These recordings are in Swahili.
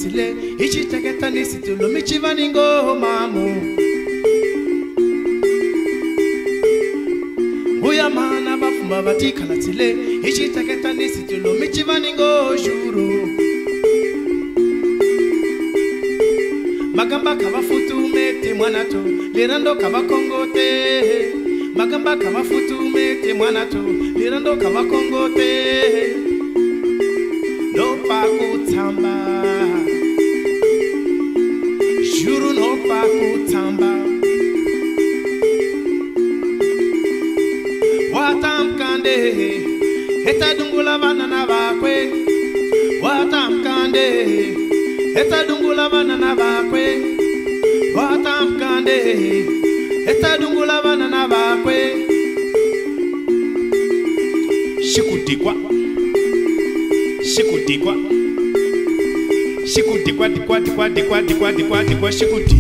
kalatile ichi teketani situlo michivaningo mamu Uya mana bafumba bati kalatile ichi teketani situlo michivaningo juru Magamba kava futu mete mwanato lirando kava kongote Magamba kava futu mete mwanato lirando kava kongote No pa kutamba Juru no pa kutamba Watam kande Heta dungula banana bakwe Watam kande Heta dungula banana bakwe Watam kande Heta dungula banana bakwe Shikutikwa Shikutikwa Shikutikwa tikwa tikwa tikwa tikwa tikwa tikwa shikuti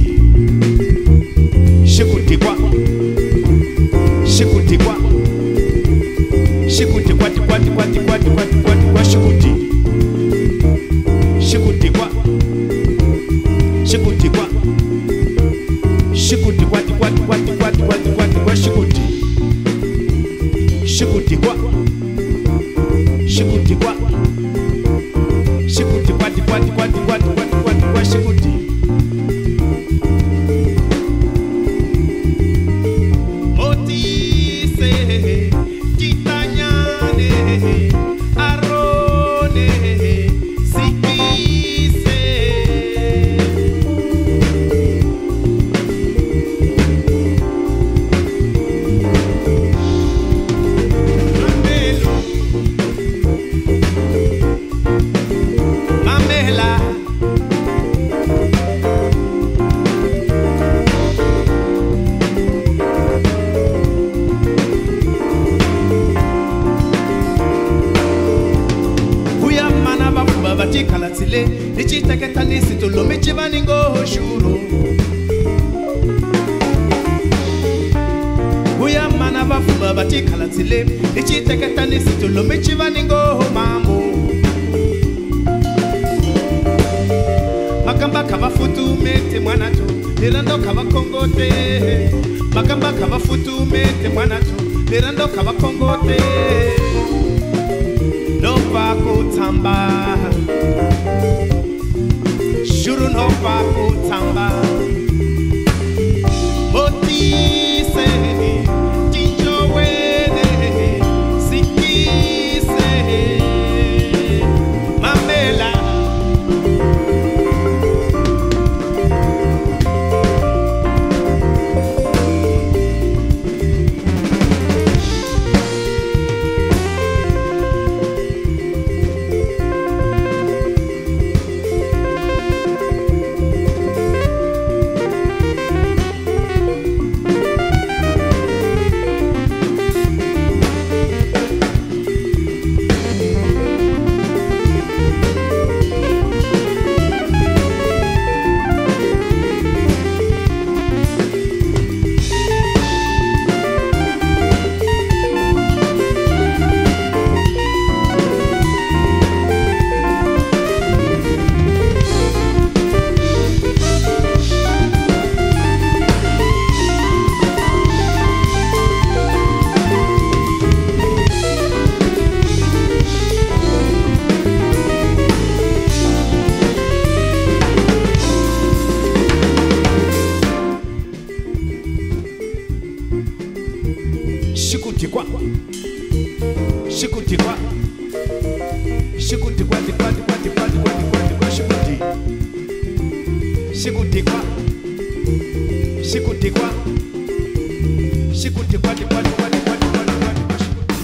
Shikutikwa Shikutikwa Shikutikwa tikwa tikwa tikwa tikwa tikwa tikwa shikuti Shikutikwa Shikutikwa Shikutikwa tikwa tikwa tikwa tikwa tikwa tikwa shikuti Shikutikwa Shikutikwa Shikutikwa tikwa tikwa tikwa tikwa tikwa tikwa shikuti Motise Titanyane Arone Sikise Mamela Uya mana bafuba bati kalatile Nichi teketani situlo michivaningo shuru Uya mana bafuba bati kalatile Nichi teketani situlo michivaningo mamu Magamba kava futu mete mwanato Lirando kava kongote Magamba kava futu mete mwanato Lirando kava kongote No pa kutamba Shuru no pa kutamba Motise Tinjo wene Sikise Mamela Shikutikwa Shikutikwa Shikutikwa tikwa tikwa tikwa tikwa tikwa tikwa shikuti Shikutikwa Shikutikwa Shikutikwa tikwa tikwa tikwa tikwa tikwa shikuti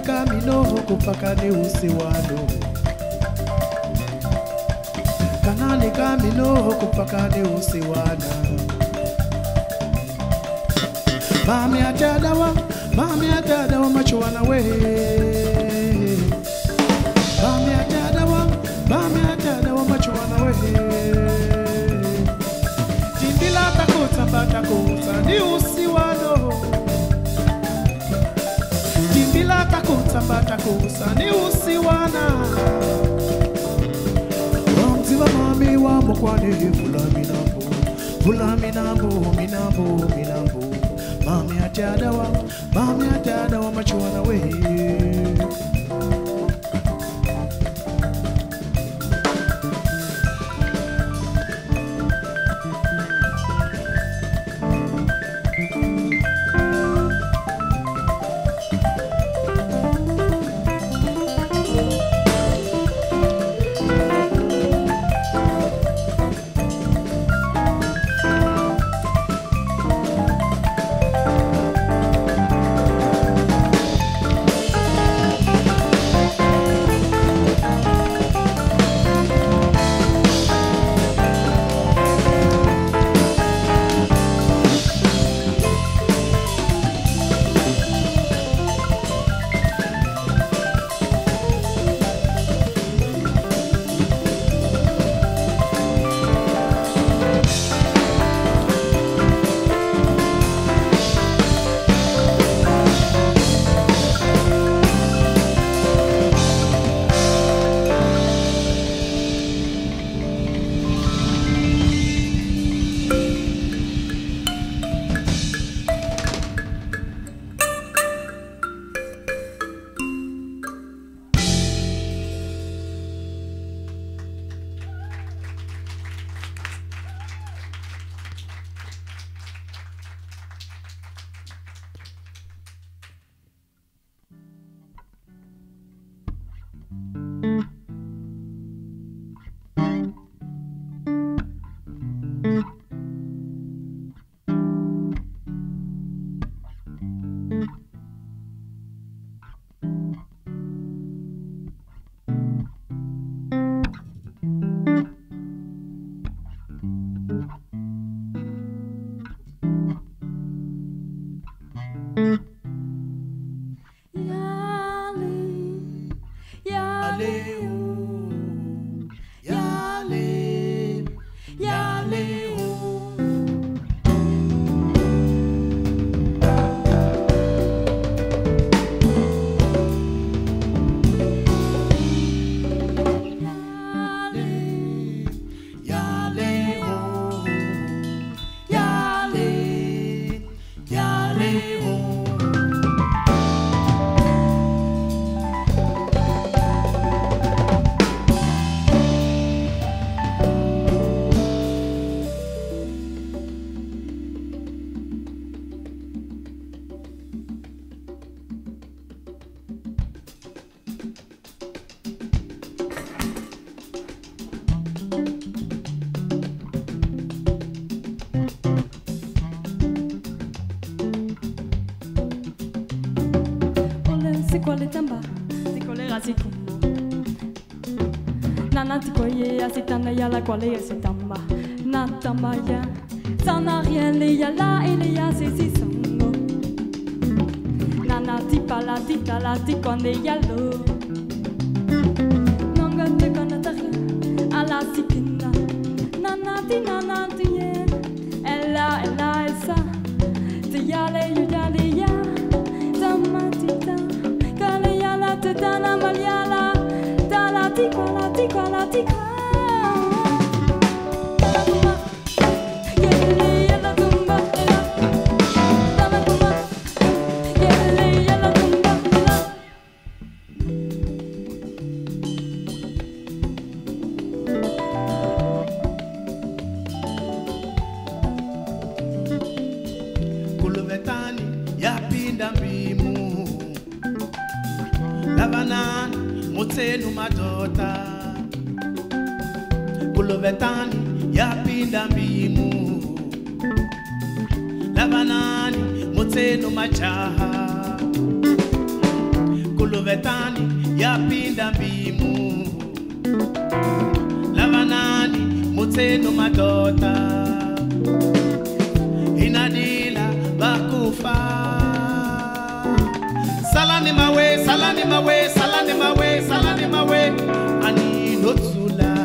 kamino kupaka ni usiwano. Kanani kamino kupaka ni usiwana. Mami atadawa machuana we. Mami atadawa machuana we. Timbila takuta ni usiwano. Timbila takuta ni usiwana. Ramziwa mami wa mkwani minambo. Mami atadawa machuana we. La quale c'est tamba, natamaya, ça n'a rien les yala et les ya c'est si sango. Nanati palati talati con des yalo. Nanga te conataria, à la sikina. Nanati ye, ella esa. Te yale ya, tamatita. Kale yala te dana maliala, talati qualati. Motenu madota Kulovetani yapinda mbimu Labanani motenu machaha Luvetani ya pinda mbimu Lavanani muteno madota Inadila bakufa Salani mawe, salani mawe, salani mawe, salani mawe Ani notula